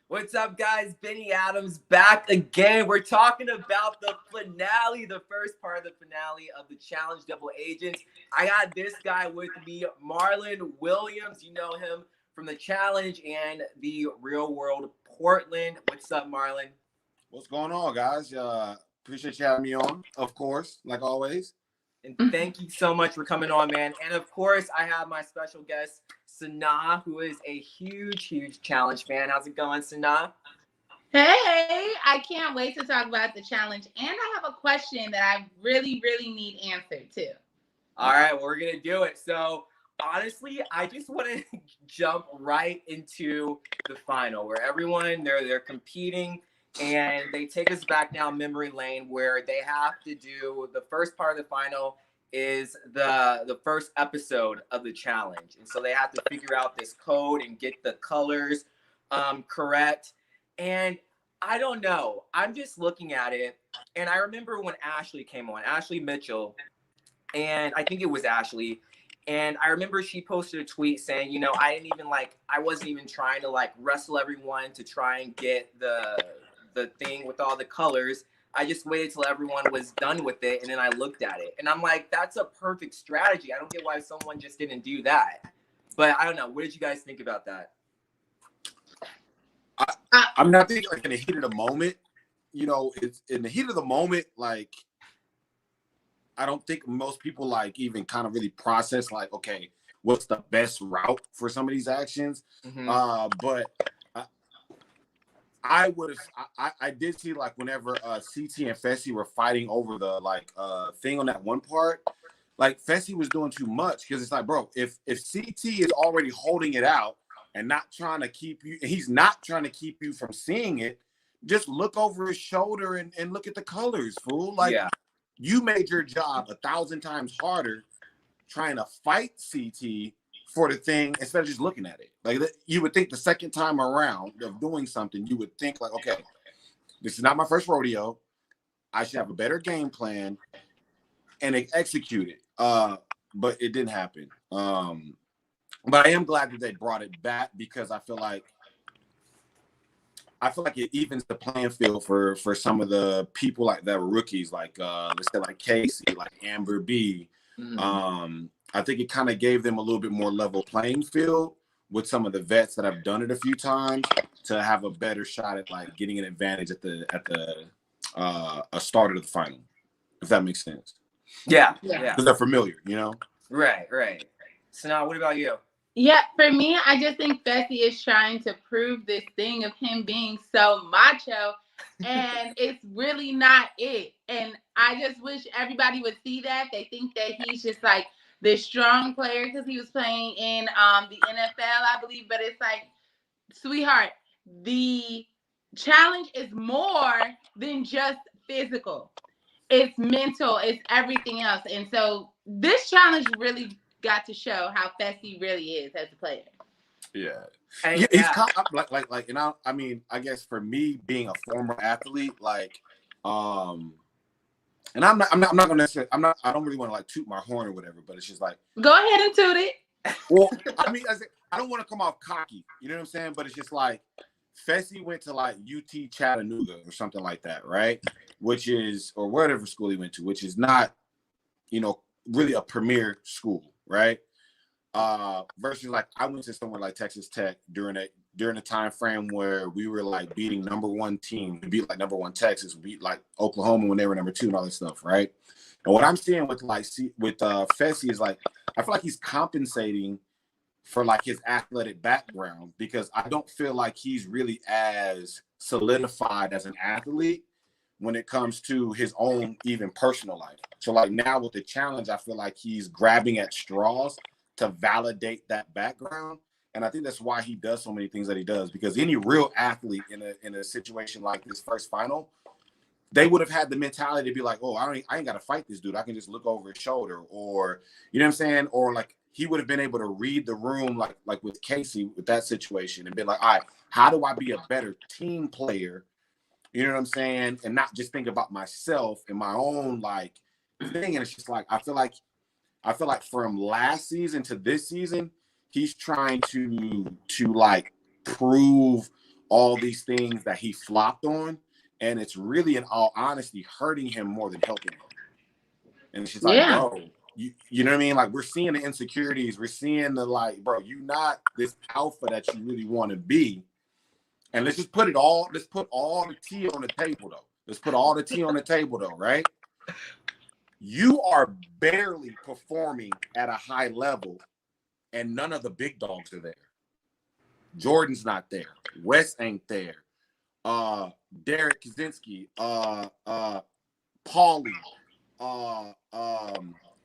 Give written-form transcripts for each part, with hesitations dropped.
What's up, guys? Benny Adams back again. We're talking about the finale, the first part of the finale of the Challenge Double Agents. I got this guy with me, Marlon Williams. You know him from the Challenge and the Real World Portland. What's up, Marlon? What's going on, guys? Appreciate you having me on, of course, like always. And thank you so much for coming on, man. And of course, I have my special guest, Sanaa, who is a huge Challenge fan. How's it going, Sanaa? Hey, I can't wait to talk about the challenge. And I have a question that I really need answered too. All right, well, we're going to do it. So, honestly, I just want to jump right into the final where everyone, they're competing. And they take us back down memory lane where they have to do the first part of the final is the first episode of the challenge. And so they have to figure out this code and get the colors correct. And I don't know. I'm just looking at it. And I remember when Ashley came on, Ashley Mitchell. And I think it was Ashley. And I remember she posted a tweet saying, you know, I wasn't even trying to wrestle everyone to try and get the thing with all the colors. I just waited till everyone was done with it, and then I looked at it. And I'm like, that's a perfect strategy. I don't get why someone just didn't do that. But I don't know. What did you guys think about that? I'm not thinking in the heat of the moment. You know, it's in the heat of the moment, I don't think most people even kind of really process okay, what's the best route for some of these actions. Mm-hmm. But I did see whenever CT and Fessy were fighting over the thing on that one part, Fessy was doing too much because it's bro, if CT is already holding it out and not trying to keep you, he's not trying to keep you from seeing it, just look over his shoulder and look at the colors, fool. Yeah. You made your job 1,000 times harder trying to fight CT for the thing instead of just looking at it. You would think the second time around of doing something, you would think okay, this is not my first rodeo. I should have a better game plan and execute it. But it didn't happen. But I am glad that they brought it back because I feel like it evens the playing field for some of the people that were rookies, let's say Casey, Amber B. Mm-hmm. I think it kind of gave them a little bit more level playing field with some of the vets that have done it a few times to have a better shot at getting an advantage at the start of the final, if that makes sense. Yeah. Because they're familiar, you know. Right. So now, what about you? Yeah, for me, I just think Fessy is trying to prove this thing of him being so macho, and it's really not it. And I just wish everybody would see that. They think that he's just this strong player because he was playing in the NFL, I believe. But it's sweetheart, the challenge is more than just physical. It's mental. It's everything else. And so this challenge really got to show how Fessy really is as a player. Yeah. He's kind of and I mean, I guess for me being a former athlete, and I'm not gonna necessarily, I don't really want to toot my horn or whatever, but it's just go ahead and toot it. Well, I mean, I don't want to come off cocky, you know what I'm saying? But it's just Fessy went to UT Chattanooga or something like that, right? Which is, or whatever school he went to, which is not, really a premier school, right? Versus I went to somewhere like Texas Tech during a time frame where we were beating number one team. We beat number one Texas, we beat Oklahoma when they were number two and all this stuff, right? And what I'm seeing with Fessy is I feel like he's compensating for his athletic background because I don't feel like he's really as solidified as an athlete when it comes to his own even personal life. So now with the challenge, I feel like he's grabbing at straws to validate that background. And I think that's why he does so many things that he does, because any real athlete in a situation like this first final, they would have had the mentality to be oh, I ain't got to fight this dude. I can just look over his shoulder, or, you know what I'm saying? Or he would have been able to read the room like with Casey with that situation and been all right, how do I be a better team player? You know what I'm saying? And not just think about myself and my own thing. And it's just I feel like from last season to this season, he's trying to prove all these things that he flopped on, and it's really, in all honesty, hurting him more than helping him. And it's just like, bro, you know what I mean? Like, we're seeing the insecurities, we're seeing the, like, bro, you not this alpha that you really want to be. And let's put all the tea on the table, though. Let's put all the tea on the table, though, right? You are barely performing at a high level, and none of the big dogs are there. Jordan's not there. Wes ain't there. Derek Kaczynski, Paulie,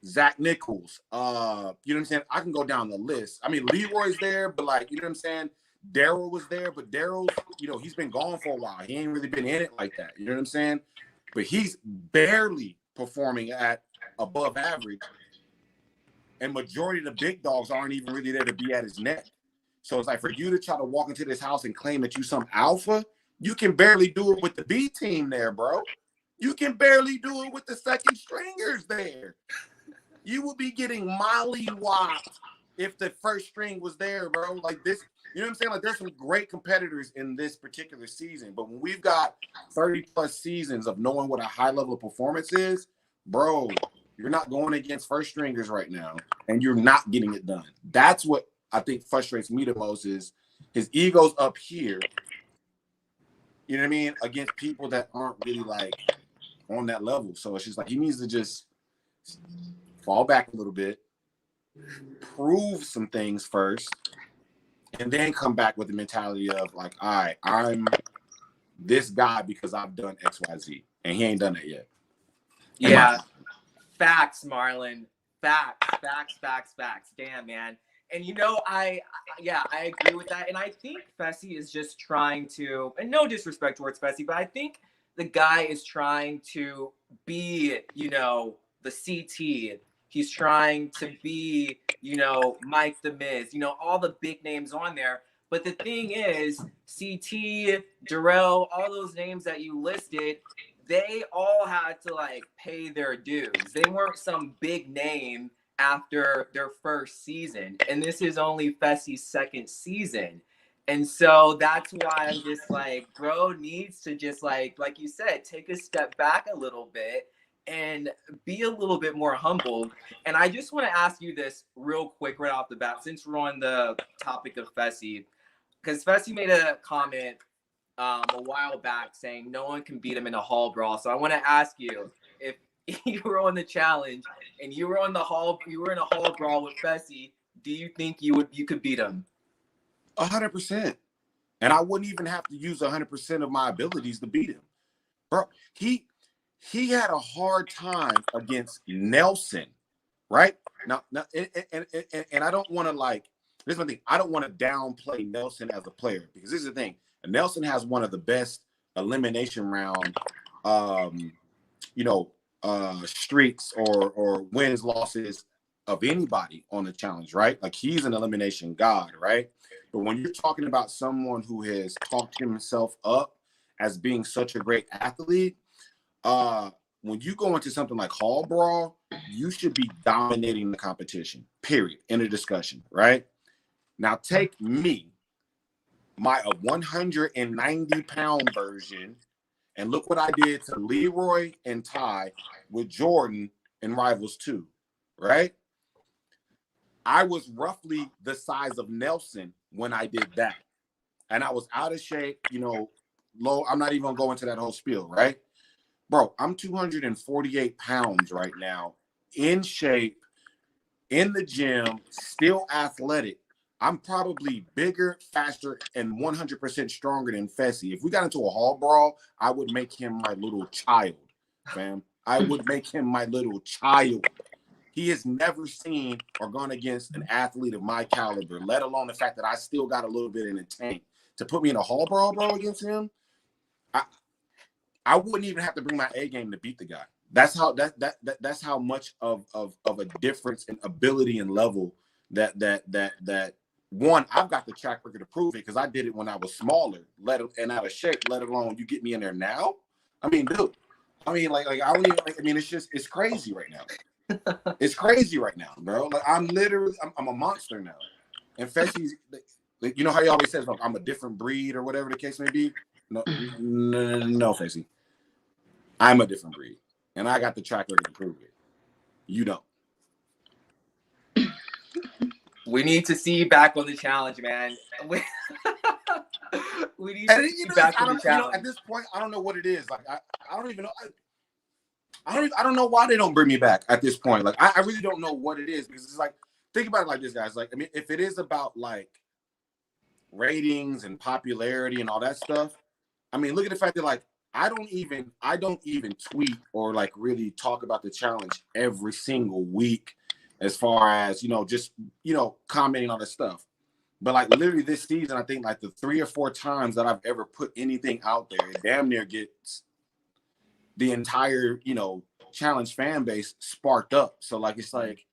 Zach Nichols. You know what I'm saying? I can go down the list. I mean, Leroy's there, but, like, you know what I'm saying? Daryl was there, but Daryl's, you know, he's been gone for a while. He ain't really been in it like that. You know what I'm saying? But he's barely performing at above average. And majority of the big dogs aren't even really there to be at his neck. So it's like, for you to try to walk into this house and claim that you some alpha, you can barely do it with the B team there, bro. You can barely do it with the second stringers there. You will be getting mollywopped if the first string was there, bro. Like this, you know what I'm saying? Like, there's some great competitors in this particular season, but when we've got 30 plus seasons of knowing what a high level of performance is, bro, you're not going against first stringers right now, and you're not getting it done. That's what I think frustrates me the most, is his ego's up here, you know what I mean, against people that aren't really, like, on that level. So it's just like, he needs to just fall back a little bit, prove some things first, and then come back with the mentality of, like, all right, I'm this guy because I've done X, Y, Z, and he ain't done it yet. Yeah, facts, Marlon. Facts. Damn, man. And, you know, I agree with that. And I think Fessy is just trying to, and no disrespect towards Fessy, but I think the guy is trying to be, you know, the CT. He's trying to be, you know, Mike the Miz, you know, all the big names on there. But the thing is, CT, Darrell, all those names that you listed, they all had to, like, pay their dues. They weren't some big name after their first season. And this is only Fessy's second season. And so that's why I'm just like, bro needs to just, like you said, take a step back a little bit and be a little bit more humble. And I just want to ask you this real quick right off the bat, since we're on the topic of Fessy, because Fessy made a comment a while back saying no one can beat him in a hall brawl. So I want to ask you, if you were on the challenge and you were in a hall brawl with Fessy, do you think you could beat him? 100%. And I wouldn't even have to use 100% of my abilities to beat him. Bro, he had a hard time against Nelson, right? Now and I don't want to, like, this is one thing. I don't want to downplay Nelson as a player, because this is the thing. Nelson has one of the best elimination round, streaks or wins, losses of anybody on the challenge, right? Like, he's an elimination god, right? But when you're talking about someone who has talked himself up as being such a great athlete, when you go into something like Hall Brawl, you should be dominating the competition, period, in a discussion, right? Now take me, my 190-pound version, and look what I did to Leroy and Ty with Jordan in Rivals 2, right? I was roughly the size of Nelson when I did that. And I was out of shape, low. I'm not even going to go into that whole spiel, right? Bro, I'm 248 pounds right now, in shape, in the gym, still athletic. I'm probably bigger, faster, and 100% stronger than Fessy. If we got into a hall brawl, I would make him my little child, fam. I would make him my little child. He has never seen or gone against an athlete of my caliber, let alone the fact that I still got a little bit in the tank. To put me in a hall brawl, bro, against him, I wouldn't even have to bring my A game to beat the guy. That's how much of a difference in ability and level that one, I've got the track record to prove it, because I did it when I was smaller, and out of shape, let alone you get me in there now. I mean, dude. I mean, like I don't even. I mean, it's crazy right now. It's crazy right now, bro. Like, I'm a monster now, and Fessy's. you know how he always says, like, I'm a different breed or whatever the case may be? No, Facey. I'm a different breed. And I got the track record to prove it. You don't. We need to see you back on the challenge, man. We need to see you back on the challenge. At this point, I don't know what it is. Like, I don't even know. I don't know why they don't bring me back at this point. Like, I really don't know what it is, because it's like, think about it like this, guys. Like, I mean, if it is about like ratings and popularity and all that stuff, I mean, look at the fact that, like, I don't even tweet or like really talk about the challenge every single week, as far as, just, commenting on the stuff. But like literally this season, I think like the 3 or 4 times that I've ever put anything out there, it damn near gets the entire, challenge fan base sparked up. So like, it's like,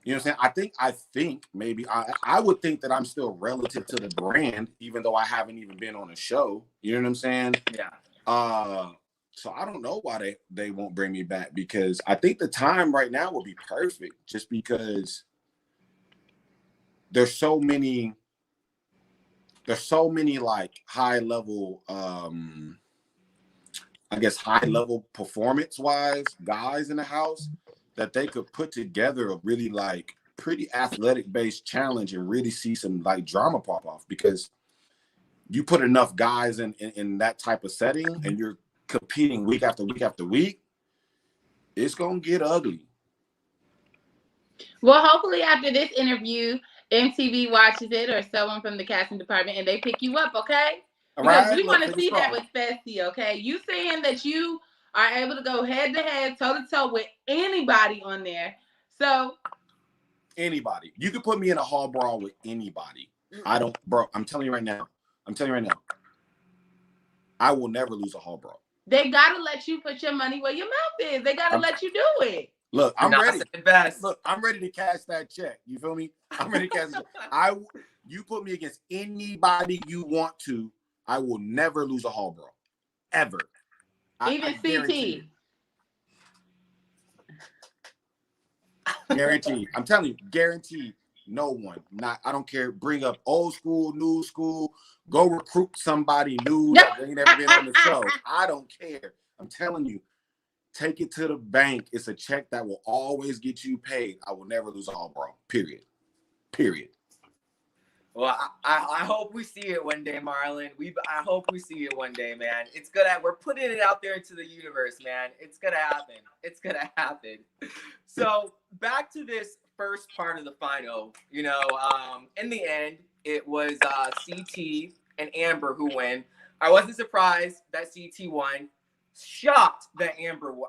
you know what I'm saying? I think maybe I would think that I'm still relative to the brand, even though I haven't even been on a show. You know what I'm saying? Yeah. So I don't know why they won't bring me back, because I think the time right now would be perfect, just because there's so many like high level, I guess high level performance wise guys in the house that they could put together a really like pretty athletic based challenge and really see some like drama pop off, because you put enough guys in that type of setting and you're competing week after week after week, it's gonna get ugly. Well, hopefully after this interview, MTV watches it, or someone from the casting department, and they pick you up, okay? Because we want to see that with Fessy, okay? You saying that you are able to go head to head, toe to toe with anybody on there. So anybody. You could put me in a hall brawl with anybody. I'm telling you right now. I will never lose a hall brawl. They gotta let you put your money where your mouth is. They gotta let you do it. Look, I'm ready. Look, I'm ready to cash that check. You feel me? I'm ready to cash that check. You put me against anybody you want to, I will never lose a hall brawl. Ever. Even CT. Guaranteed. I'm telling you, guaranteed. No one. I don't care. Bring up old school, new school. Go recruit somebody new that ain't never been on the show. I don't care. I'm telling you. Take it to the bank. It's a check that will always get you paid. I will never lose a hall brawl. Period. Well, I hope we see it one day, Marlon. I hope we see it one day, man. It's gonna. We're putting it out there into the universe, man. It's gonna happen. So back to this first part of the final. In the end, it was CT and Amber who win. I wasn't surprised that CT won. Shocked that Amber won.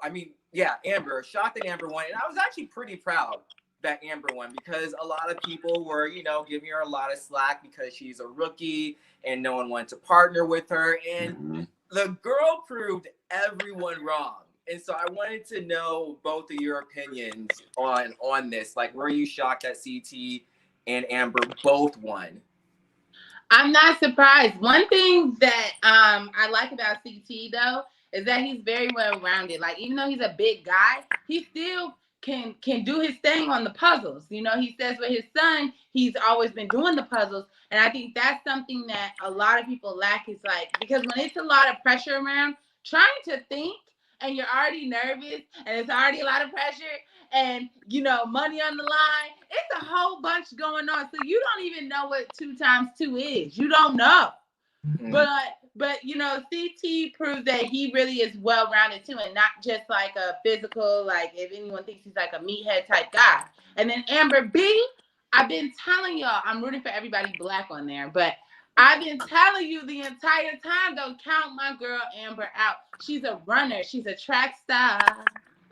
Amber. Shocked that Amber won, and I was actually pretty proud that Amber won, because a lot of people were, giving her a lot of slack because she's a rookie and no one wanted to partner with her. And the girl proved everyone wrong. And so I wanted to know both of your opinions on this. Like, were you shocked that CT and Amber both won? I'm not surprised. One thing that I like about CT though is that he's very well rounded. Like, even though he's a big guy, he still can do his thing on the puzzles. He says with his son, he's always been doing the puzzles. And I think that's something that a lot of people lack, is like, because when it's a lot of pressure around, trying to think, and you're already nervous, and it's already a lot of pressure, and money on the line, it's a whole bunch going on. So you don't even know what 2 times 2 is. You don't know. Mm-hmm. But CT proves that he really is well-rounded too, and not just like a physical, like if anyone thinks he's like a meathead type guy. And then Amber B, I've been telling y'all, I'm rooting for everybody black on there, but I've been telling you the entire time, don't count my girl Amber out. She's a runner. She's a track star.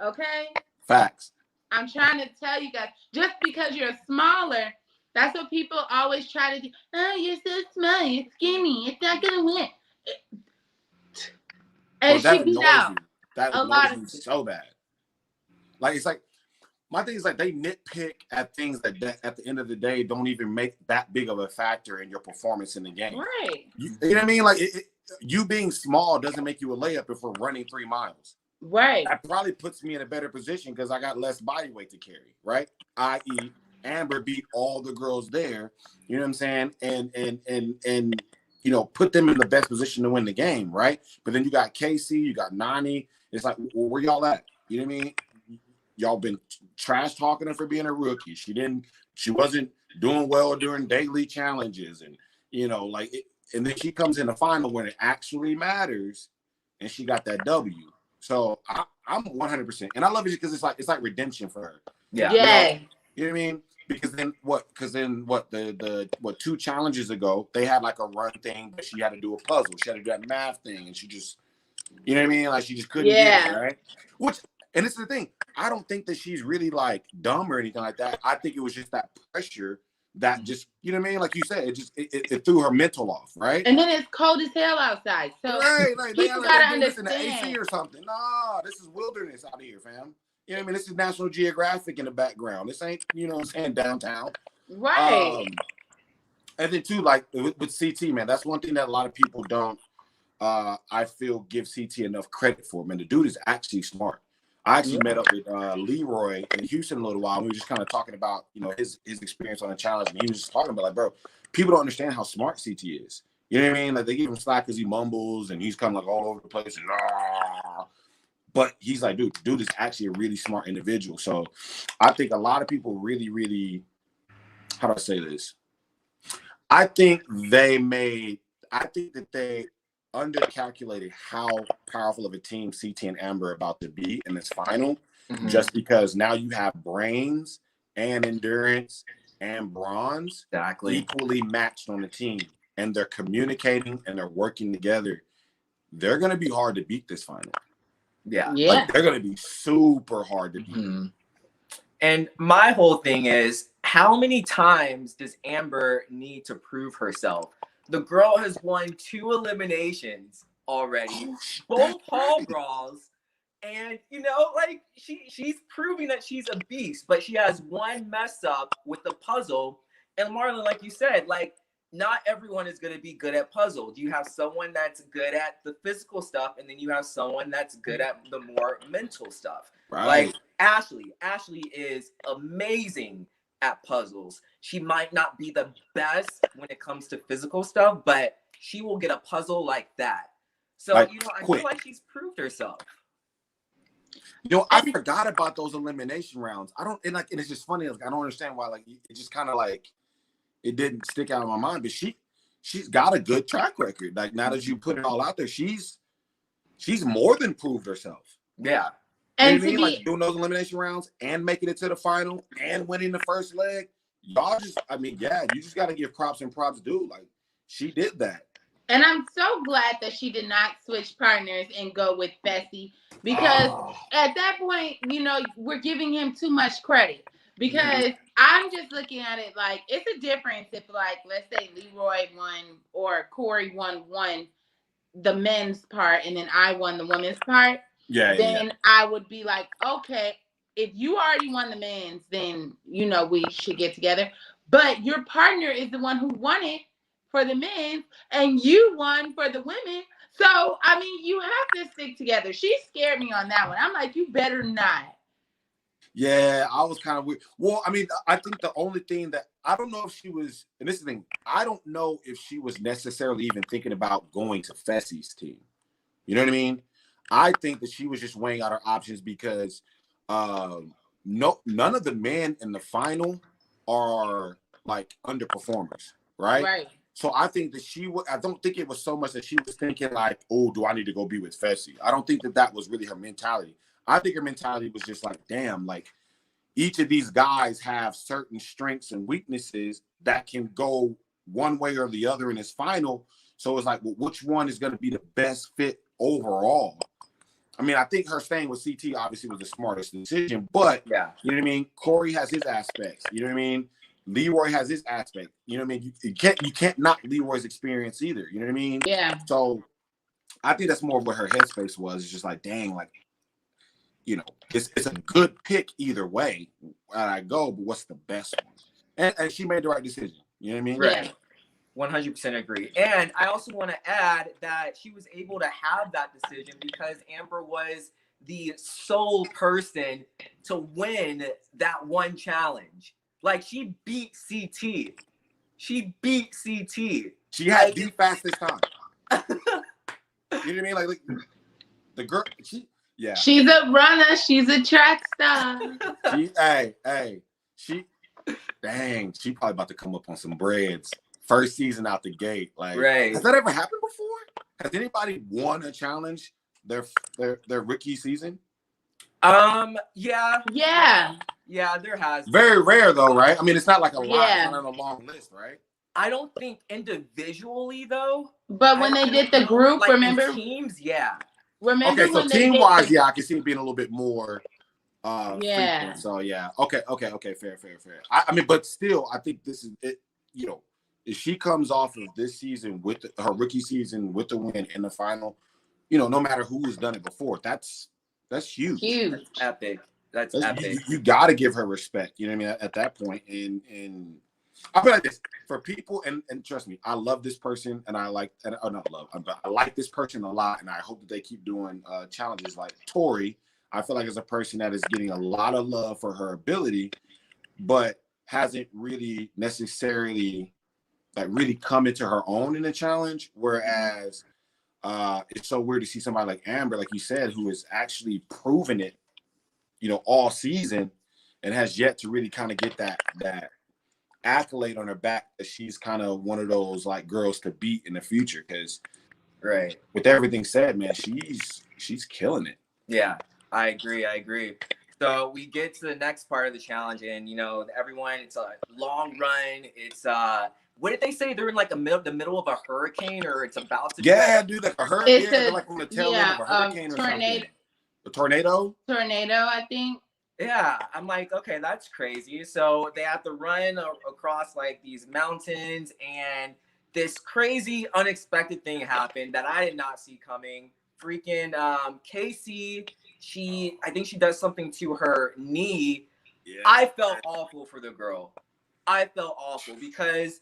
Okay? Facts. I'm trying to tell you guys, just because you're smaller, that's what people always try to do. Oh, you're so small, you're skinny, it's not gonna win. And she beat out that a lot of so bad. Like, it's like, my thing is like, they nitpick at things that at the end of the day don't even make that big of a factor in your performance in the game. Right. You know what I mean? Like, you being small doesn't make you a layup if we're running 3 miles. Right. That probably puts me in a better position because I got less body weight to carry, right? I.e., Amber beat all the girls there. You know what I'm saying? And you know, put them in the best position to win the game, right? But then you got Casey, you got Nani. It's like, well, where y'all at? You know what I mean? Y'all been trash talking her for being a rookie. She wasn't doing well during daily challenges, and you know, like, and then she comes in the final when it actually matters, and she got that W. So I'm 100%, and I love it because it's like redemption for her. Yeah. You know what I mean? Because then what? The 2 challenges ago they had like a run thing, but she had to do a puzzle. She had to do that math thing, and she just, you know what I mean? Like she just couldn't get it, right? Which, and this is the thing. I don't think that she's really like dumb or anything like that. I think it was just that pressure that just, you know what I mean? Like you said, it threw her mental off, right? And then it's cold as hell outside, so right, like people they gotta understand. understand. In the AC or something. No, this is wilderness out here, fam. You know what I mean? This is National Geographic in the background. This ain't, you know what I'm saying, downtown. Right. And then too, like with CT, man, that's one thing that a lot of people don't, I feel, give CT enough credit for. Man, the dude is actually smart. I actually met up with Leroy in Houston a little while. And we were just kind of talking about, you know, his experience on the challenge, and he was just talking about, like, bro, people don't understand how smart CT is. You know what I mean? Like, they give him slack because he mumbles and he's kind of like all over the place. And, but he's like, dude is actually a really smart individual. So I think a lot of people really, really, how do I say this? I think that they undercalculated how powerful of a team CT and Amber are about to be in this final, just because now you have brains and endurance and bronze equally matched on the team, and they're communicating and they're working together. They're going to be hard to beat this final. Yeah. Like, they're going to be super hard to beat. And my whole thing is, how many times does Amber need to prove herself? The girl has won 2 eliminations already, both hall brawls, and you know, like she's proving that she's a beast. But she has one mess up with the puzzle. And Marlon, like you said, like not everyone is going to be good at puzzle. You have someone that's good at the physical stuff, and then you have someone that's good at the more mental stuff. Right. Like Ashley is amazing at puzzles. She might not be the best when it comes to physical stuff, but she will get a puzzle like that. So, like, you know, I feel like she's proved herself. You know, I forgot about those elimination rounds. And it's just funny. Like, I don't understand why, like, it just kind of like, it didn't stick out of my mind, but she's got a good track record. Like, now that you put it all out there, she's more than proved herself. Yeah. And you know what I mean? Like, doing those elimination rounds and making it to the final and winning the first leg. Y'all just, I mean, yeah, you just got to give props and props due. Like, she did that. And I'm so glad that she did not switch partners and go with Fessy, because at that point, you know, we're giving him too much credit. Because I'm just looking at it like, it's a difference if, like, let's say Leroy won or Corey won the men's part and then I won the women's part. Then I would be like, okay, if you already won the men's, then, you know, we should get together. But your partner is the one who won it for the men, and you won for the women. So, I mean, you have to stick together. She scared me on that one. I'm like, you better not. Yeah, I was kind of weird. Well, I mean, I think the only thing that I don't know if she was, and this is the thing, I don't know if she was necessarily even thinking about going to Fessy's team. You know what I mean? I think that she was just weighing out her options because none of the men in the final are like underperformers, right? Right. So I think that I don't think it was so much that she was thinking like, oh, do I need to go be with Fessy? I don't think that was really her mentality. I think her mentality was just like, damn, like each of these guys have certain strengths and weaknesses that can go one way or the other in this final. So it's like, well, which one is going to be the best fit overall? I mean, I think her staying with CT obviously was the smartest decision, but yeah, you know what I mean? Corey has his aspects. You know what I mean? Leroy has his aspect. You know what I mean? You can't knock Leroy's experience either. You know what I mean? Yeah. So I think that's more of what her headspace was. It's just like, dang, like, you know, it's a good pick either way where I go, but what's the best one? And she made the right decision. You know what I mean? Right. 100% agree. And I also want to add that she was able to have that decision because Amber was the sole person to win that one challenge. Like, she beat CT. She beat CT. She had the fastest time. You know what I mean? Like the girl, yeah. She's a runner. She's a track star. She probably about to come up on some breads. First season out the gate. Like, right. Has that ever happened before? Has anybody won a challenge their rookie season? Yeah, there has. Very rare though, right? I mean, it's not like a lot. It's not on a long list, right? I don't think individually though. But when they did the group, like, remember teams, yeah. Remember okay, so when team wise, I can see it being a little bit more. Frequent. So yeah, okay, fair. I mean, but still, I think this is it. You know, if she comes off of this season with her rookie season with the win in the final, you know, no matter who's done it before, that's huge. Huge, that's epic. That's epic. You got to give her respect. You know what I mean? At that point, and I feel like this for people, and trust me, I love this person, and I like, but I like this person a lot, and I hope that they keep doing challenges like Tori. I feel like it's a person that is getting a lot of love for her ability, but hasn't really necessarily really come into her own in the challenge. Whereas it's so weird to see somebody like Amber, like you said, who has actually proven it, you know, all season and has yet to really kind of get that accolade on her back that she's kind of one of those like girls to beat in the future. Because with everything said, man, she's killing it. Yeah. I agree. So we get to the next part of the challenge, and you know, everyone, it's a long run. It's what did they say? They're in like the middle of a hurricane, or it's about to. Yeah, dude, like a hurricane. They're like on the tail end of a hurricane or something. A tornado. I think. Yeah, I'm like, okay, that's crazy. So they have to run across like these mountains, and this crazy, unexpected thing happened that I did not see coming. Freaking Casey, I think she does something to her knee. Yeah. I felt awful for the girl. I felt awful because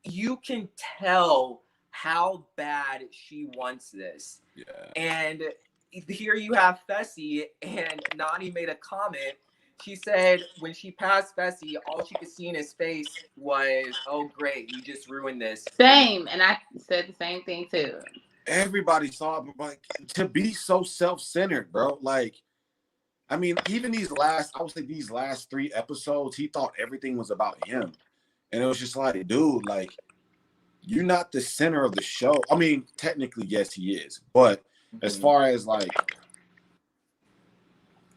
you can tell how bad she wants this. Yeah. And here you have Fessy, and Nani made a comment. She said when she passed Fessy, all she could see in his face was, "Oh, great, you just ruined this." Same, and I said the same thing too. Everybody saw it, but like to be so self-centered, bro. Like, I mean, even these last 3 episodes, he thought everything was about him. And it was just like, dude, like, you're not the center of the show. I mean, technically, yes, he is. But as far as like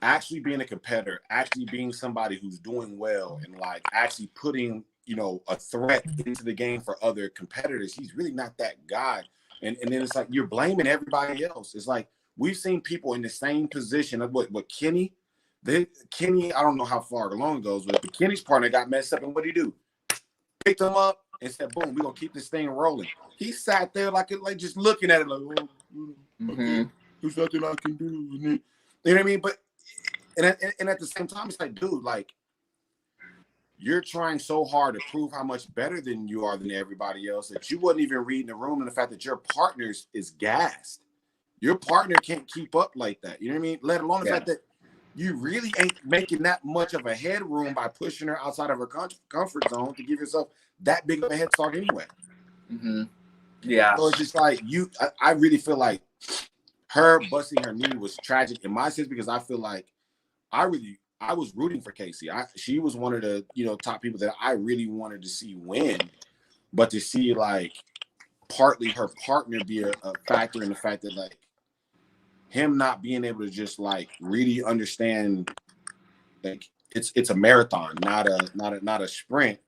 actually being a competitor, actually being somebody who's doing well and like actually putting, you know, a threat into the game for other competitors, he's really not that guy. And then it's like you're blaming everybody else. It's like we've seen people in the same position of what Kenny. Kenny, I don't know how far along it goes with, but Kenny's partner got messed up, and what did he do? Picked him up and said, "Boom, we're gonna keep this thing rolling." He sat there like just looking at it like, "There's nothing I can do." You know what I mean? But and at the same time, it's like, dude, like you're trying so hard to prove how much better than you are than everybody else that you wasn't even reading the room, and the fact that your partner is gassed. Your partner can't keep up like that. You know what I mean? Let alone the fact that you really ain't making that much of a headroom by pushing her outside of her comfort zone to give yourself that big of a head start anyway. Mm-hmm. Yeah. So it's just like I really feel like her busting her knee was tragic in my sense, because I feel like I was rooting for Casey. She was one of the, you know, top people that I really wanted to see win, but to see like partly her partner be a factor in the fact that like him not being able to just like really understand like it's a marathon, not a sprint,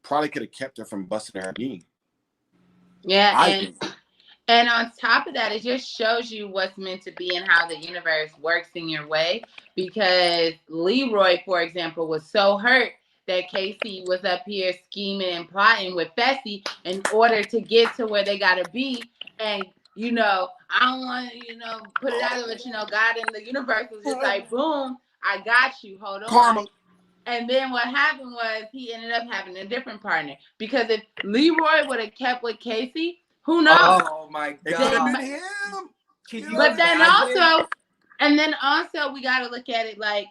probably could have kept her from busting her knee. Yeah, and on top of that, it just shows you what's meant to be and how the universe works in your way. Because Leroy, for example, was so hurt that Casey was up here scheming and plotting with Fessy in order to get to where they gotta be. And you know, I don't want to, you know, put it out, but you know, God in the universe was just like, boom, I got you. Hold on. Karma. And then what happened was he ended up having a different partner. Because if Leroy would have kept with Casey, who knows? Oh my God. But then also we got to look at it like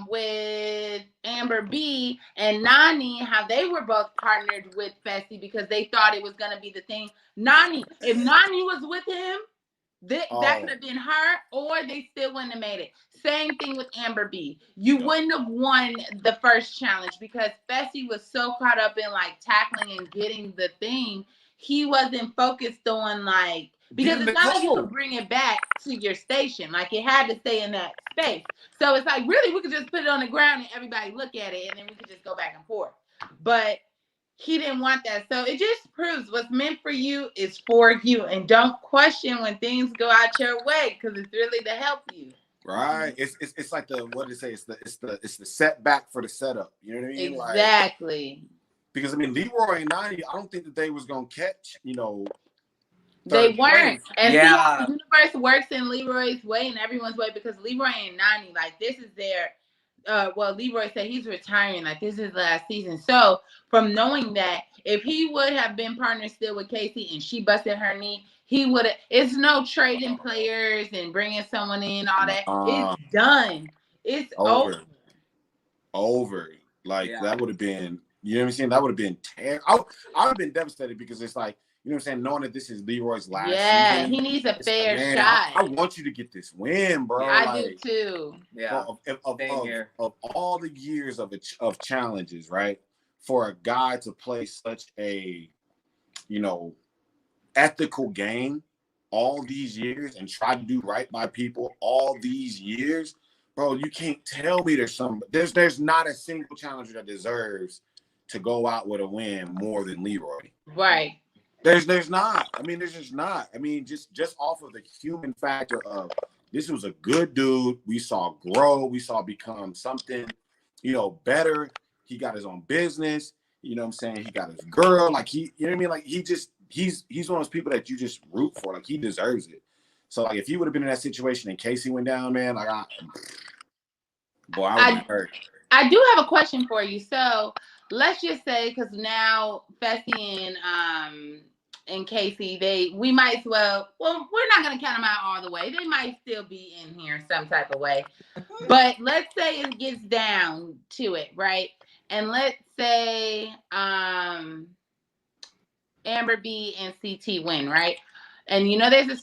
with Amber B and Nani, how they were both partnered with Fessy because they thought it was gonna be the thing. If Nani was with him, that could have been her, or they still wouldn't have made it. Same thing with Amber B. You wouldn't have won the first challenge because Fessy was so caught up in like tackling and getting the thing. He wasn't focused on like, because it's not like you could bring it back to your station. Like it had to stay in that space. So it's like, really, we could just put it on the ground and everybody look at it and then we could just go back and forth. But he didn't want that. So it just proves what's meant for you is for you. And don't question when things go out your way because it's really to help you. Right. It's like what did it say? It's the setback for the setup. You know what I mean? Exactly. Like, because I mean Leroy and Nani, I don't think that they was gonna catch, they weren't. Place. And see how the universe works in Leroy's way and everyone's way, because Leroy and Nani, like this is their Leroy said he's retiring, like this is last season. So from knowing that, if he would have been partnered still with Casey and she busted her knee, he would have. It's no trading players and bringing someone in, all that. It's done. It's over. Like that would have been, you know what I'm saying? That would have been terrible. I would have been devastated because it's like, you know what I'm saying, knowing that this is Leroy's last season. He needs a fair shot. I want you to get this win, bro. I do too. Yeah. Of all the years of challenges, right? For a guy to play such a, ethical game all these years and try to do right by people all these years, bro, you can't tell me there's not a single challenger that deserves to go out with a win more than Leroy. Right. There's not. I mean, there's just not. I mean, just off of the human factor of this was a good dude. We saw grow. We saw become something, better. He got his own business. You know what I'm saying? He got his girl. Like you know what I mean? Like he's one of those people that you just root for. Like he deserves it. So like if he would have been in that situation and Casey went down, man, like I would be hurt. I do have a question for you. So let's just say, because now Fessy and Casey, we might as well, we're not going to count them out all the way. They might still be in here some type of way. But let's say it gets down to it, right? And let's say Amber B and CT win, right? And there's a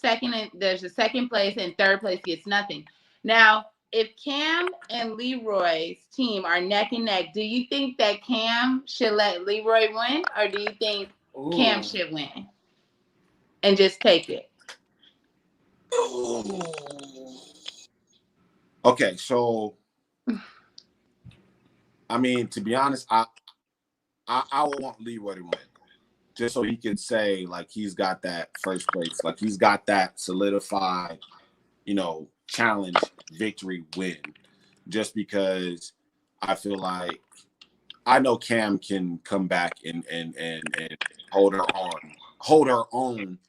second place and third place gets nothing. Now, if Cam and Leroy's team are neck and neck, do you think that Cam should let Leroy win, or do you think Cam should win and just take it? Okay, so I mean, to be honest, I would want Leroy to win, just so he can say like he's got that first place, like he's got that solidified, challenge victory win, just because I feel like I know Cam can come back and hold her own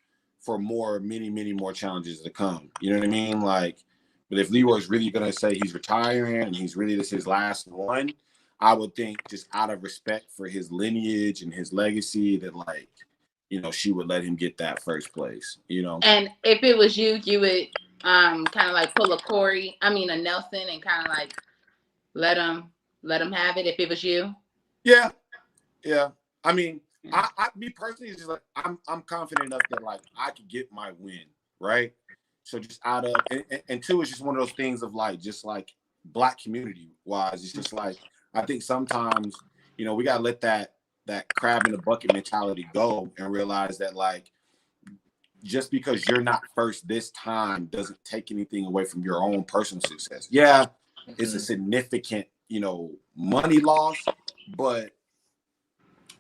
for many more challenges to come. You know what I mean? Like, but if Leroy's really gonna say he's retiring and he's really this his last one, I would think just out of respect for his lineage and his legacy that like, she would let him get that first place. And if it was you would kind of like pull a Nelson and kind of like let him have it if it was you. Yeah. I mean, I me personally, it's just like I'm confident enough that like I could get my win, right? So just out of and two, it's just one of those things of like just like Black community wise, it's just like I think sometimes we gotta let that crab in the bucket mentality go and realize that like just because you're not first this time doesn't take anything away from your own personal success. Yeah, it's a significant, money loss, but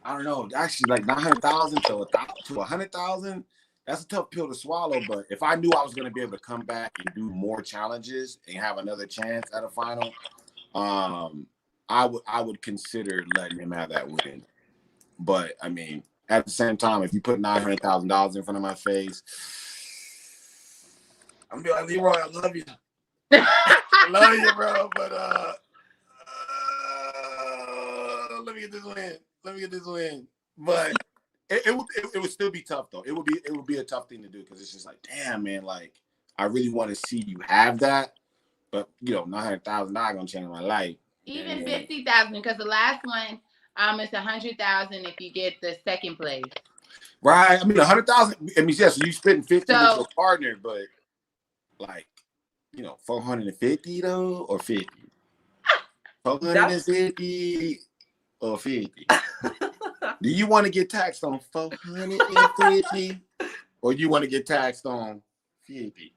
I don't know. Actually, like 900,000 to 100,000, that's a tough pill to swallow. But if I knew I was going to be able to come back and do more challenges and have another chance at a final, I would consider letting him have that win. But I mean, at the same time, if you put $900,000 in front of my face, I'm gonna be like, Leroy, I love you. I love you, bro. But let me get this win. But it would still be tough though. It would be a tough thing to do because it's just like, damn, man, like I really want to see you have that. But $900,000 gonna change my life. Even 50,000, because the last one, it's 100,000 if you get the second place. Right. I mean, 100,000. I mean, yes, you spending 50 with your partner, but like, 450 though, or 50. 450 or 50. Do you want to get taxed on 450, or you want to get taxed on 50?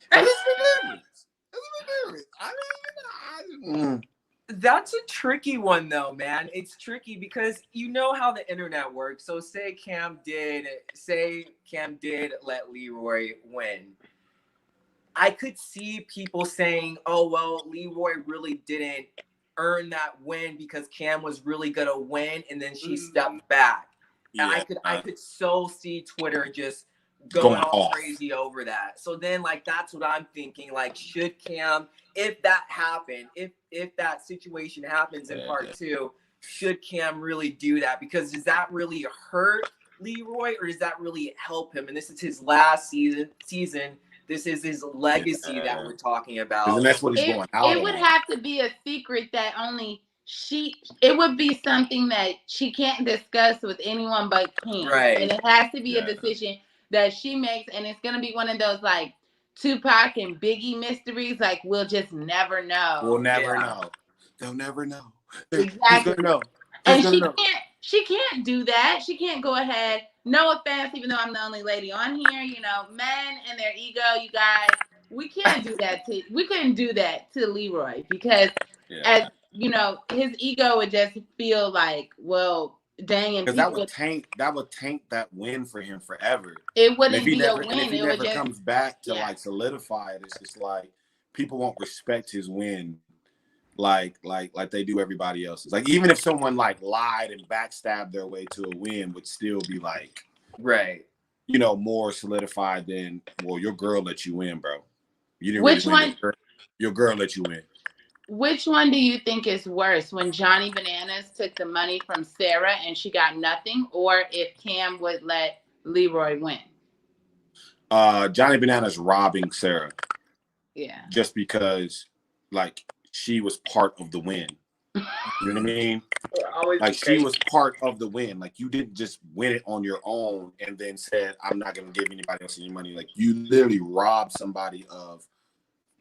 That's the difference. That's a tricky one though, man. It's tricky because you know how the internet works. So say Cam did let Leroy win. I could see people saying, oh, well, Leroy really didn't earn that win because Cam was really gonna win and then she stepped back. Yeah, I could so see Twitter just going all crazy over that. So then that's what I'm thinking. Should Cam, if that happened, if that situation happens in part 2, should Cam really do that? Because does that really hurt Leroy or does that really help him? And this is his last season. This is his legacy that we're talking about. And that's what he's going out. It would have to be a secret that only it would be something that she can't discuss with anyone but Cam. Right. And it has to be a decision that she makes. And it's going to be one of those Tupac and Biggie mysteries. We'll just never know. We'll never know. They'll never know. Exactly. Gonna know. And she can't do that. She can't go ahead. No offense, even though I'm the only lady on here, men and their ego, you guys, we can't do that we couldn't do that to Leroy because as his ego would just feel well, dang, and because that would taint that win for him forever. It wouldn't be a win. And if he never comes back to solidify it, it's just people won't respect his win like they do everybody else's. Even if someone lied and backstabbed their way to a win, would still be more solidified than your girl let you win, bro. You didn't Which really win. one? Your girl let you win. Which one do you think is worse, when Johnny Bananas took the money from Sarah and she got nothing, or if Cam would let Leroy win? Johnny Bananas robbing Sarah. Yeah. Just because she was part of the win. You know what I mean? She was part of the win. You didn't just win it on your own and then said, I'm not going to give anybody else any money. You literally robbed somebody of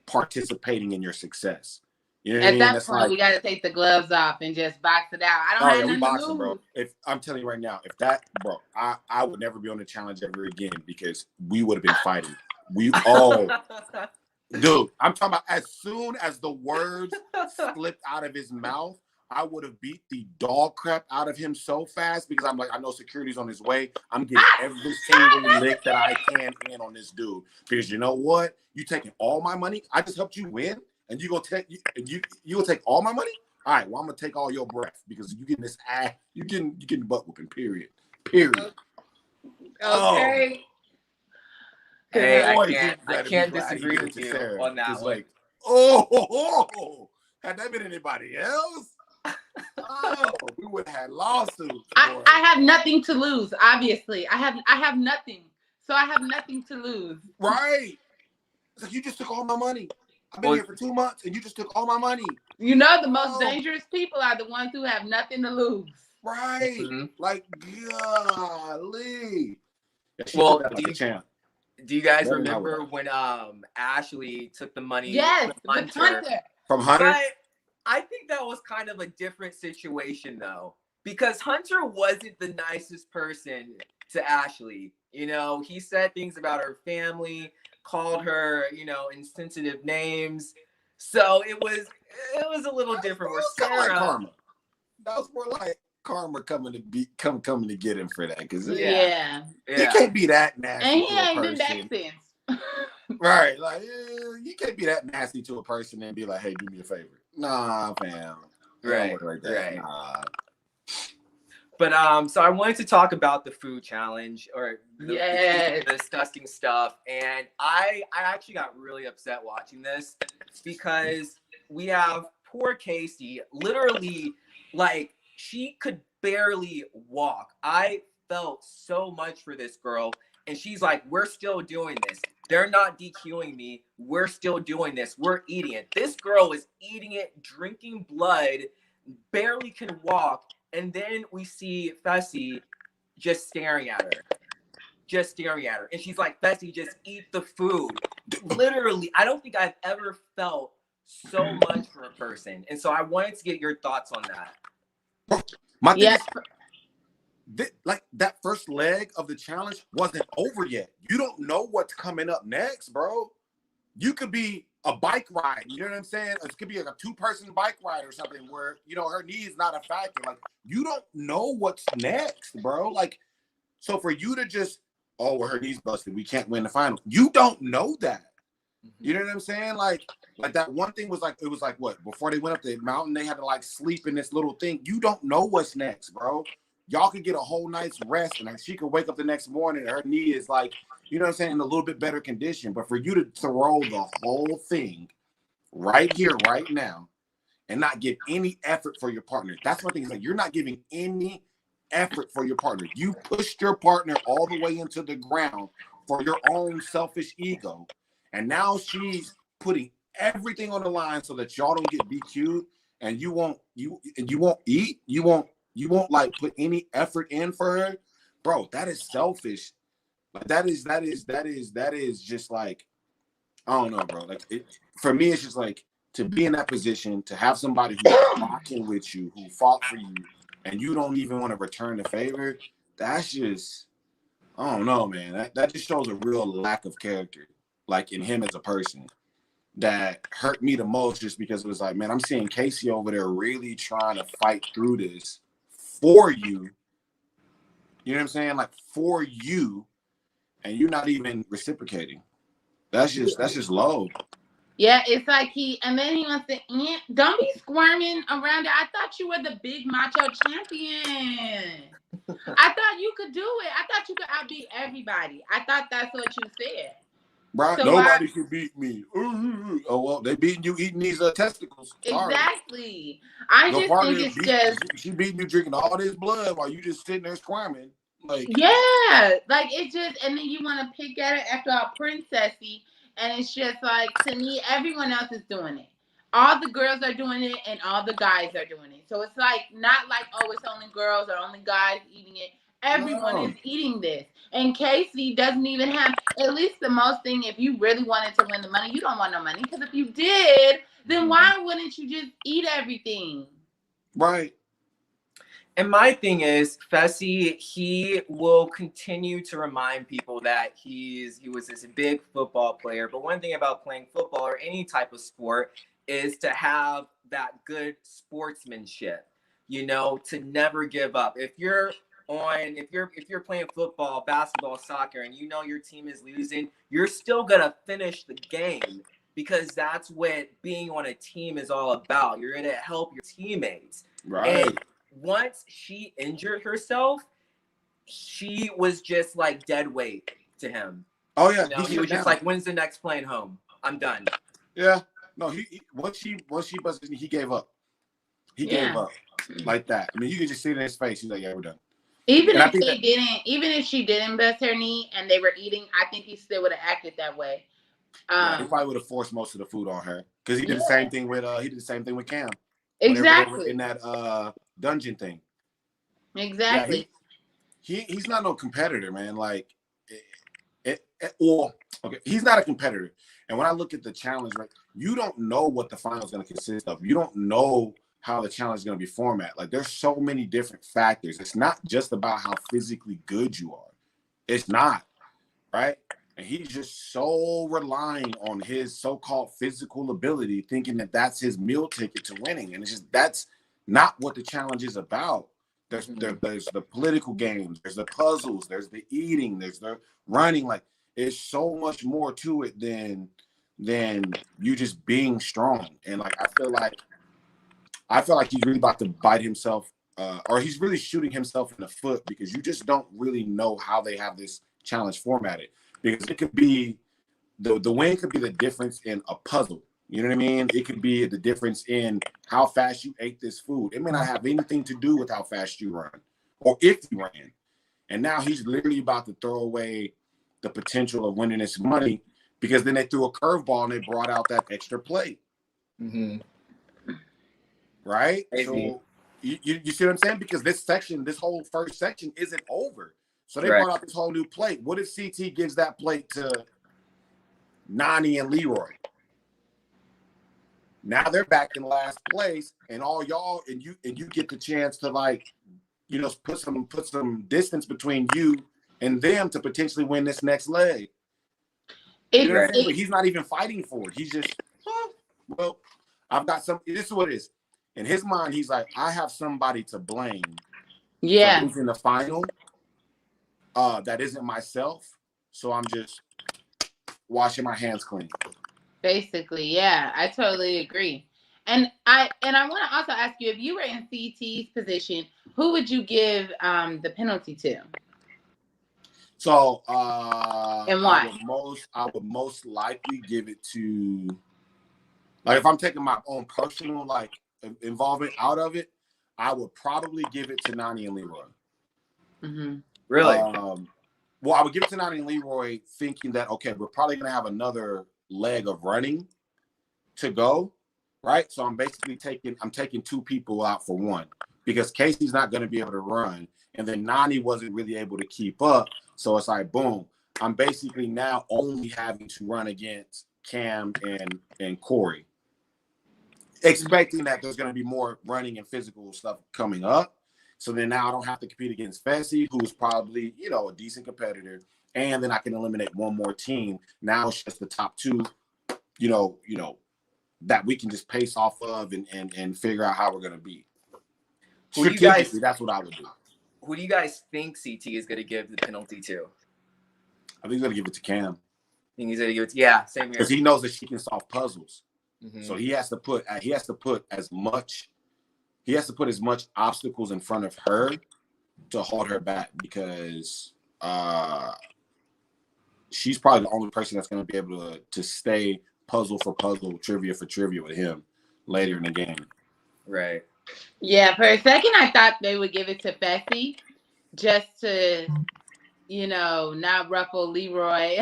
participating in your success. You know what I mean? At that point, we got to take the gloves off and just box it out. I don't have nothing to lose. Bro. If I'm telling you right now, if that, bro, I would never be on the challenge ever again because we would have been fighting. We all... Dude, I'm talking about as soon as the words slipped out of his mouth, I would have beat the dog crap out of him so fast because I'm I know security's on his way. I'm getting every single lick that I can in on this dude. Because you know what? You taking all my money? I just helped you win, and you gonna take all my money? All right, well, I'm gonna take all your breath because you getting this ass, you getting butt whooping, period. Okay. Hey, I can't disagree with you on that one. Had that been anybody else, we would have had lawsuits. I have nothing to lose. Obviously, I have nothing, so I have nothing to lose. Right? It's you just took all my money. I've been here for 2 months, and you just took all my money. The most dangerous people are the ones who have nothing to lose. Right? Mm-hmm. Golly. Well, do you guys remember when Ashley took the money from Hunter? From Hunter? But I think that was kind of a different situation though, because Hunter wasn't the nicest person to Ashley. He said things about her family, called her, insensitive names. So it was a little different. Where Sarah, karma. That was more like karma coming to get him for that, because you can't be that nasty. And he ain't been back since. Right, you can't be that nasty to a person and be like, "Hey, do me a favor." Nah, fam. Right. Nah. But so I wanted to talk about the food challenge or the disgusting stuff, and I actually got really upset watching this because we have poor Casey, literally she could barely walk. I felt so much for this girl. And she's like, we're still doing this. They're not DQing me. We're still doing this. We're eating it. This girl is eating it, drinking blood, barely can walk. And then we see Fessy just staring at her. Just staring at her. And she's like, Fessy, just eat the food. Literally, I don't think I've ever felt so much for a person. And so I wanted to get your thoughts on that. My thing is, like that first leg of the challenge wasn't over yet. You don't know what's coming up next, bro. You could be a bike ride. You know what I'm saying? It could be like a 2-person bike ride or something where, you know, her knee is not a factor. Like, you don't know what's next, bro. Like, so for you to just, oh, well, her knee's busted, we can't win the final. You don't know that. You know what I'm saying? Like that one thing was like, it was like what? Before they went up the mountain, they had to like sleep in this little thing. You don't know what's next, bro. Y'all could get a whole night's rest and like, she could wake up the next morning and her knee is like, you know what I'm saying, in a little bit better condition. But for you to throw the whole thing right here, right now, and not give any effort for your partner. That's one thing. Is like, you're not giving any effort for your partner. You pushed your partner all the way into the ground for your own selfish ego. And now she's putting everything on the line so that y'all don't get DQ'd, and you won't eat, you won't like put any effort in for her, bro. That is selfish. Like that is just like, I don't know, bro. Like for me, it's just like to be in that position, to have somebody who's rocking with you, who fought for you, and you don't even want to return the favor. That's just, I don't know, man. That just shows a real lack of character, like in him as a person. That hurt me the most, just because it was like, man, I'm seeing Casey over there really trying to fight through this for you. You know what I'm saying? Like for you, and you're not even reciprocating. That's just low. Yeah, it's like and then he wants to, don't be squirming around it. I thought you were the big macho champion. I thought you could do it. I thought you could outbeat everybody. I thought that's what you said. Right? So nobody can beat me. Oh, well, they beating you eating these testicles. Sorry. Exactly. I just think it's just... She beating you drinking all this blood while you just sitting there squirming. Like, yeah. Like, it just... And then you want to pick at it after all princessy. And it's just like, to me, everyone else is doing it. All the girls are doing it and all the guys are doing it. So it's like, not like, oh, it's only girls or only guys eating it. Everyone is eating this. And Casey doesn't even have, at least the most thing, if you really wanted to win the money, you don't want no money. Because if you did, then why wouldn't you just eat everything? Right. And my thing is, Fessy, he will continue to remind people that he was this big football player. But one thing about playing football or any type of sport is to have that good sportsmanship, you know, to never give up. If you're playing football, basketball, soccer, and you know your team is losing, you're still gonna finish the game, because that's what being on a team is all about. You're gonna help your teammates. Right. And once she injured herself, she was just like dead weight to him. Oh yeah, you know, he was just like, "When's the next plane home? I'm done." Yeah. No, he once she busted, he gave up. He gave up like that. I mean, you could just see it in his face. He's like, "Yeah, we're done." Even if she didn't bust her knee and they were eating, I think he still would have acted that way. He probably would have forced most of the food on her, because he did the same thing with Cam. Exactly. In that dungeon thing. Exactly. Yeah, he's not no competitor, man. Like, he's not a competitor. And when I look at the challenge, right, you don't know what the final is going to consist of. You don't know how the challenge is going to be formatted. Like, there's so many different factors. It's not just about how physically good you are. It's not, right? And he's just so relying on his so-called physical ability, thinking that that's his meal ticket to winning. And it's just, that's not what the challenge is about. There's the political games, there's the puzzles, there's the eating, there's the running. Like, it's so much more to it than you just being strong. And like, I feel like he's really about to bite himself, or he's really shooting himself in the foot, because you just don't really know how they have this challenge formatted. Because it could be the win could be the difference in a puzzle. You know what I mean? It could be the difference in how fast you ate this food. It may not have anything to do with how fast you run or if you ran. And now he's literally about to throw away the potential of winning this money, because then they threw a curveball and they brought out that extra plate. Mm-hmm. Right? Crazy. So you see what I'm saying? Because this whole first section isn't over. So they Right. brought out this whole new plate. What if CT gives that plate to Nani and Leroy? Now they're back in last place, and all y'all and you get the chance to, like, you know, put some distance between you and them to potentially win this next leg. You know what I'm saying? But he's not even fighting for it. He's just, well, I've got some. This is what it is. In his mind, he's like, I have somebody to blame. Yeah. For losing the final. That isn't myself. So I'm just washing my hands clean. Basically, yeah, I totally agree. And I want to also ask you, if you were in CT's position, who would you give the penalty to? So and why? I would most likely give it to, like, if I'm taking my own personal, like, involvement out of it, I would probably give it to Nani and Leroy. Mm-hmm. Really? Well, I would give it to Nani and Leroy, thinking that, okay, we're probably gonna have another leg of running to go, right? So I'm taking two people out for one, because Casey's not going to be able to run, and then Nani wasn't really able to keep up. So it's like, boom, I'm basically now only having to run against Cam and Corey, expecting that there's going to be more running and physical stuff coming up. So then now I don't have to compete against Fessy, who's probably, you know, a decent competitor, and then I can eliminate one more team. Now it's just the top two, you know, that we can just pace off of and figure out how we're going to be. Strategically, that's what I would do. Who do you guys think CT is going to give the penalty to? I think he's going to give it to Cam. I think he's going to give it to, yeah, same here. Because he knows that she can solve puzzles. Mm-hmm. So he has to put as much obstacles in front of her to hold her back, because she's probably the only person that's going to be able to stay puzzle for puzzle, trivia for trivia with him later in the game. Right. Yeah, for a second I thought they would give it to Fessy, just to, you know, not ruffle Leroy,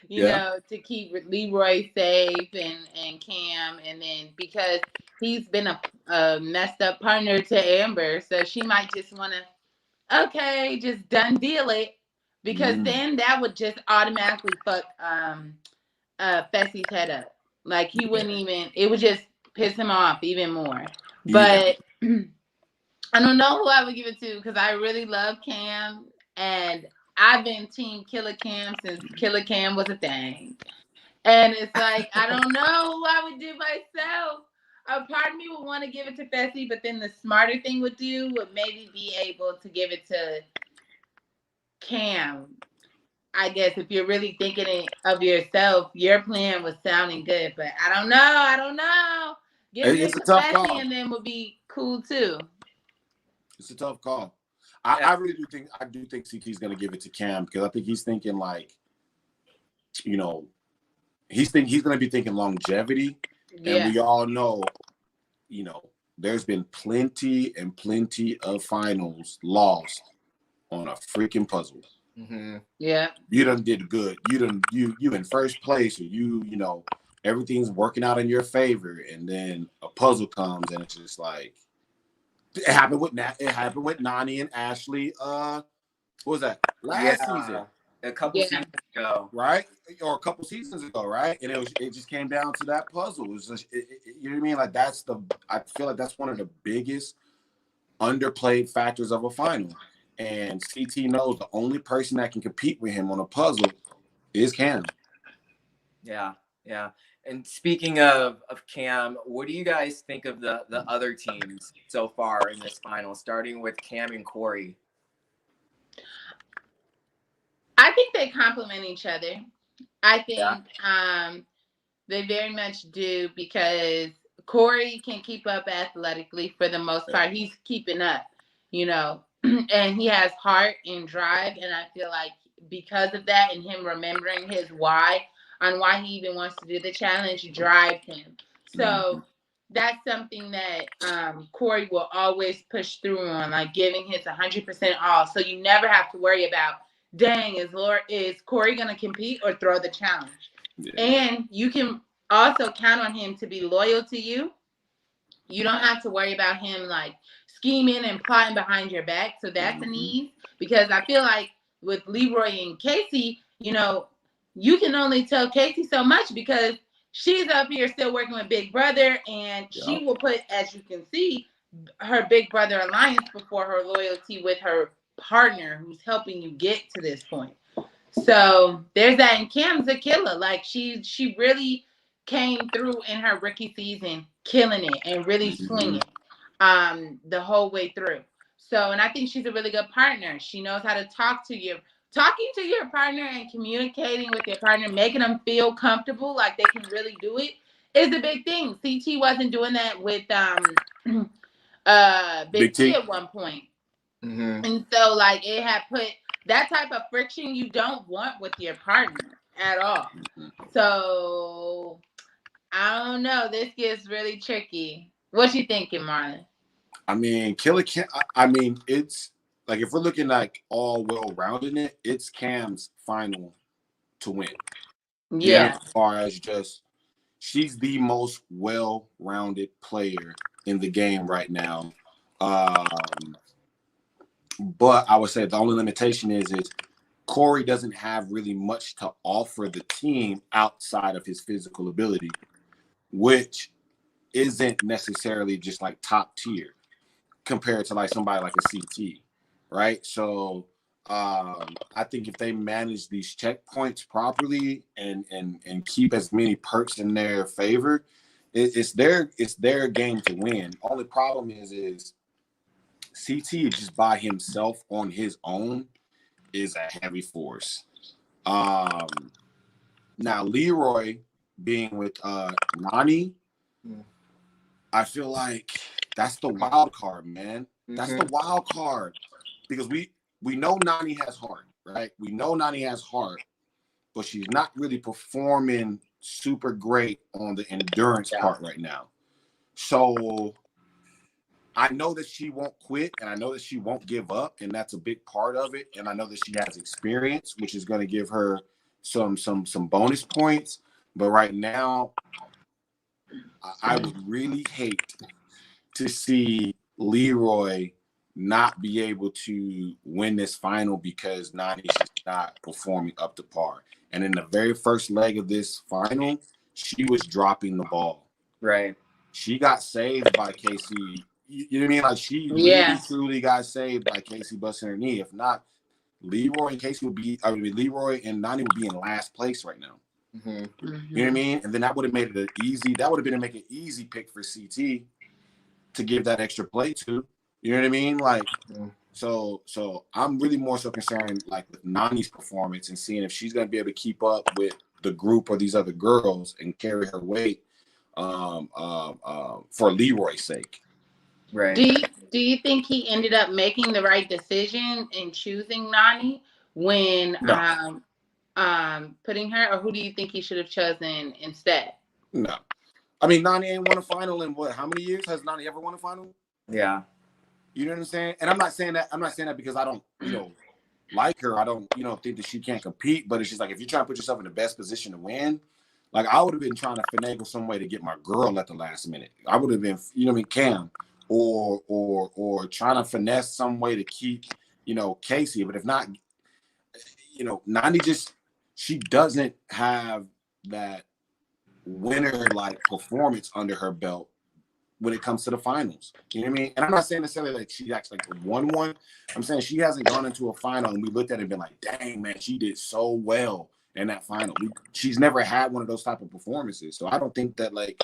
you know, to keep Leroy safe and Cam, and then because he's been a messed up partner to Amber, so she might just want to, okay, just done deal it, because then that would just automatically fuck Fessy's head up. Like, he wouldn't even, it would just piss him off even more. But I don't know who I would give it to, because I really love Cam, and I've been team Killer Cam since Killer Cam was a thing. And it's like, I don't know who I would do myself. A part of me would want to give it to Fessy, but then the smarter thing would maybe be able to give it to Cam. I guess if you're really thinking of yourself, your plan was sounding good, but I don't know. Give it to Fessy and then would be cool too. It's a tough call. I really do think CT's going to give it to Cam, because I think he's thinking, like, you know, he's going to be thinking longevity, and we all know, you know, there's been plenty of finals lost on a freaking puzzle. Mm-hmm. Yeah, you done did good. You in first place, or you know, everything's working out in your favor, and then a puzzle comes, and it's just like, it happened with Nani and Ashley. What was that, last season? A couple seasons ago, right? Or a couple seasons ago, right? And it just came down to that puzzle. It was just, you know what I mean? Like, I feel like that's one of the biggest underplayed factors of a final. And CT knows the only person that can compete with him on a puzzle is Cam. Yeah. And speaking of Cam, what do you guys think of the other teams so far in this final, starting with Cam and Corey? I think they complement each other. I think they very much do, because Corey can keep up athletically for the most part. He's keeping up, you know, and he has heart and drive. And I feel like because of that, and him remembering his why on why he even wants to do the challenge, drives him. So that's something that Corey will always push through on, like giving his 100% all. So you never have to worry about dang, is Corey gonna compete or throw the challenge? Yeah. And you can also count on him to be loyal to you. You don't have to worry about him like scheming and plotting behind your back. So that's an ease, because I feel like with Leroy and Casey, you can only tell Casey so much because she's up here still working with Big Brother, and she will put, as you can see, her Big Brother alliance before her loyalty with her partner who's helping you get to this point. So there's that. And Cam's a killer. Like she really came through in her rookie season, killing it and really swinging the whole way through. So, and I think she's a really good partner. She knows how to talking to your partner and communicating with your partner, making them feel comfortable, like they can really do it, is a big thing. CT wasn't doing that with Big T at one point. And so like it had put that type of friction you don't want with your partner at all. So I don't know. This gets really tricky. What you thinking, Marlon? I mean, Killer Cam. I mean, it's like if we're looking like all well-rounded in it, it's Cam's final to win. Yeah. As far as just, she's the most well-rounded player in the game right now. But I would say the only limitation is Corey doesn't have really much to offer the team outside of his physical ability, which isn't necessarily just like top tier compared to like somebody like a CT, right? So I think if they manage these checkpoints properly and keep as many perks in their favor, it's their game to win. Only problem is CT just by himself on his own is a heavy force. Now Leroy being with Nani, I feel like that's the wild card, man. That's the wild card, because we know Nani has heart, right? We know Nani has heart, but she's not really performing super great on the endurance part right now. So I know that she won't quit, and I know that she won't give up, and that's a big part of it. And I know that she has experience, which is going to give her some bonus points. But right now, I would really hate to see Leroy not be able to win this final because Nani's just not performing up to par. And in the very first leg of this final, she was dropping the ball. Right. She got saved by Casey. You know what I mean? Like she really truly got saved by Casey busting her knee. If not, Leroy and Casey would be, Leroy and Nani would be in last place right now. You know what I mean? And then that would have made it an easy. That would have been to make an easy pick for CT to give that extra play to. You know what I mean? Like, so I'm really more so concerned like with Nani's performance and seeing if she's gonna be able to keep up with the group or these other girls and carry her weight for Leroy's sake. Right. Do you think he ended up making the right decision in choosing Nani when putting her, or who do you think he should have chosen instead? No. I mean, Nani ain't won a final in what? How many years has Nani ever won a final? Yeah. You know what I'm saying? And I'm not saying that because I don't, like her. I don't, think that she can't compete. But it's just like if you're trying to put yourself in the best position to win, like I would have been trying to finagle some way to get my girl at the last minute. I would have been, Cam, or trying to finesse some way to keep, Casey. But if not, Nani she doesn't have that winner like performance under her belt when it comes to the finals. You know what I mean? And I'm not saying necessarily like she actually won one. I'm saying she hasn't gone into a final and we looked at it and been like, dang man, she did so well in that final. She's never had one of those type of performances. So I don't think that like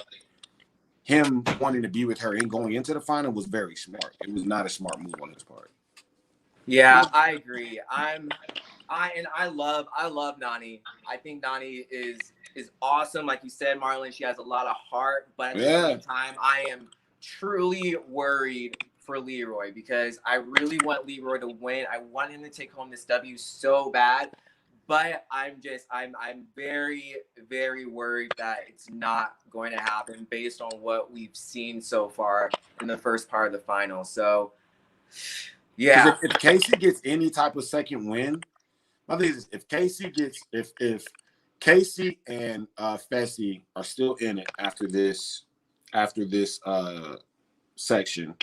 him wanting to be with her and going into the final was very smart. It was not a smart move on his part. Yeah, I agree. I love Nani. I think Nani is awesome. Like you said, Marlon, she has a lot of heart, but at the same time, I am truly worried for Leroy because I really want Leroy to win. I want him to take home this W so bad, but I'm very, very worried that it's not going to happen based on what we've seen so far in the first part of the final. So, yeah. If Casey gets any type of second win, My thing is, if Casey and Fessy are still in it after this section,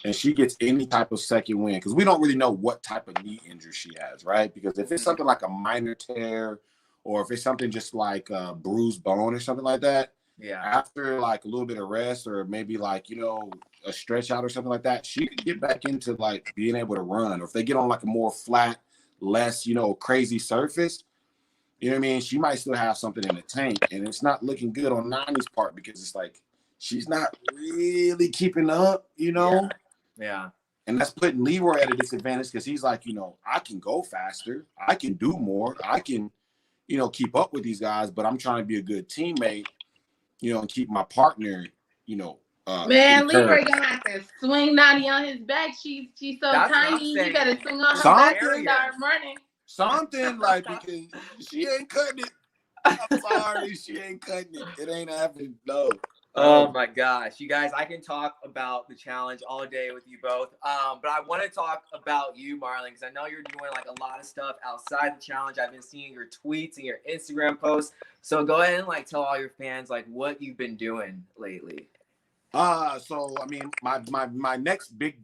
and she gets any type of second win, because we don't really know what type of knee injury she has, right? Because if it's something like a minor tear, or if it's something just like a bruised bone or something like that, Yeah. after like a little bit of rest, or maybe like, you know, a stretch out or something like that, she could get back into like being able to run. Or if they get on like a more flat, less, you know, crazy surface, you know what I mean? She might still have something in the tank, and it's not looking good on Nani's part, because it's like she's not really keeping up, you know? Yeah. And that's putting Leroy at a disadvantage, because he's like, you know, I can go faster, I can do more, I can, you know, keep up with these guys, but I'm trying to be a good teammate, you know, and keep my partner, you know, Man, Leroy encouraged. gonna have to swing Naughty on his back. She's so That's what I'm tiny. saying. He better swing on her Something. back and start running. Something like, because she ain't cutting it. I'm sorry, she ain't cutting it. It ain't happening. No. Oh my gosh, you guys, I can talk about the challenge all day with you both. But I want to talk about you, Marlon, because I know you're doing like a lot of stuff outside the challenge. I've been seeing your tweets and your Instagram posts. So go ahead and like tell all your fans like what you've been doing lately. So I mean, my next big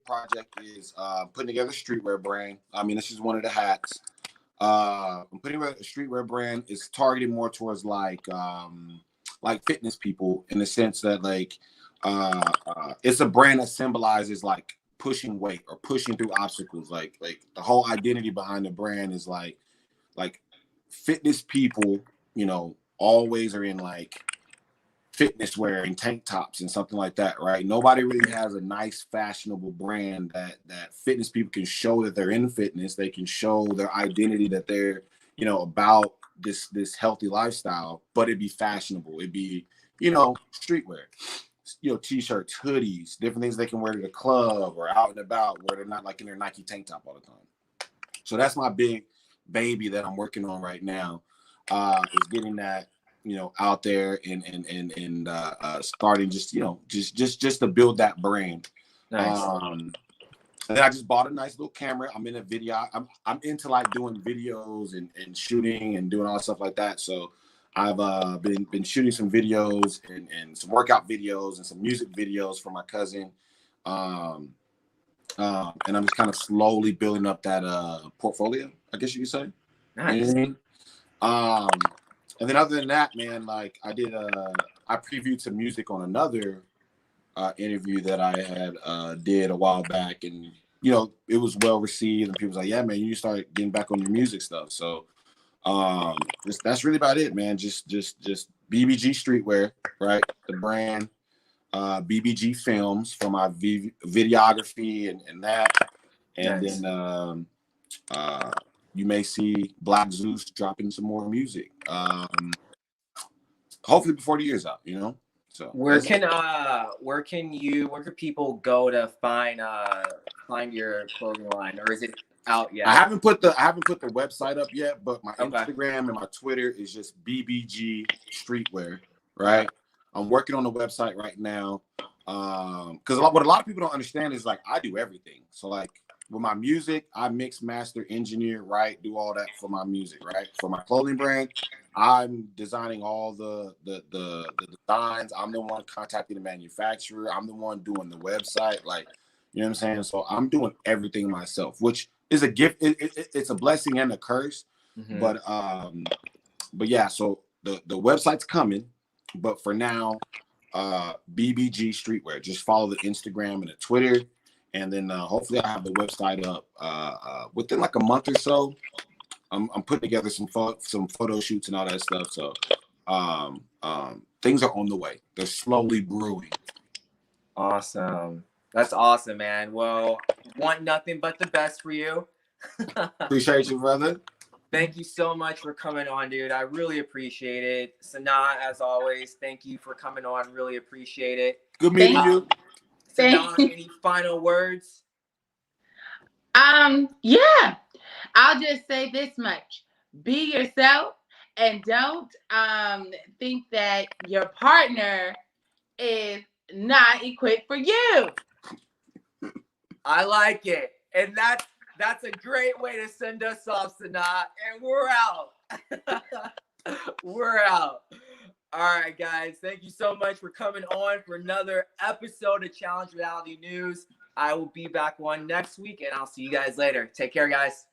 project is putting together a streetwear brand. I mean, this is one of the hats. I'm putting together a streetwear brand. It's targeted more towards like fitness people, in the sense that like it's a brand that symbolizes like pushing weight or pushing through obstacles. Like the whole identity behind the brand is like fitness people, you know, always are in like fitness wear and tank tops and something like that, right? Nobody really has a nice fashionable brand that fitness people can show that they're in fitness. They can show their identity, that they're, you know, about this healthy lifestyle, but it'd be fashionable. It'd be, you know, streetwear, you know, t-shirts, hoodies, different things they can wear to the club or out and about, where they're not like in their Nike tank top all the time. So that's my big baby that I'm working on right now, is getting that, you know, out there and starting just, you know, just to build that brand. Nice. And then I just bought a nice little camera. I'm in a video. I'm into like doing videos and shooting and doing all stuff like that. So I've been shooting some videos and some workout videos and some music videos for my cousin. And I'm just kind of slowly building up that portfolio, I guess you could say. Nice. You know what I mean? And then other than that, man, like I previewed some music on another interview that I had did a while back, and you know, it was well received, and people was like, yeah, man, you start getting back on your music stuff. So that's really about it, man. Just BBG Streetwear, right? The brand, BBG Films for my videography and that. And Nice. then you may see Black Zeus dropping some more music. Hopefully before the year's out, you know. So where can people go to find your clothing line, or is it out yet? I haven't put the website up yet, but my Okay. Instagram and my Twitter is just BBG Streetwear, right? I'm working on the website right now. Because what a lot of people don't understand is like I do everything. So like with my music, I mix, master, engineer, right? Do all that for my music, right? For my clothing brand, I'm designing all the designs. I'm the one contacting the manufacturer. I'm the one doing the website. Like, you know what I'm saying? So I'm doing everything myself, which is a gift. It's a blessing and a curse. Mm-hmm. But yeah, so the website's coming. But for now, BBG Streetwear. Just follow the Instagram and the Twitter. And then hopefully I'll have the website up within like a month or so. I'm putting together some photo shoots and all that stuff. So things are on the way. They're slowly brewing. Awesome. That's awesome, man. Well, want nothing but the best for you. Appreciate you, brother. Thank you so much for coming on, dude. I really appreciate it. Sanaa, as always, thank you for coming on. Really appreciate it. Good meeting you. Sanaa, any final words? Yeah. I'll just say this much. Be yourself, and don't think that your partner is not equipped for you. I like it. And that's That's a great way to send us off, Sanaa. And we're out. We're out. All right, guys. Thank you so much for coming on for another episode of Challenge Reality News. I will be back on next week, and I'll see you guys later. Take care, guys.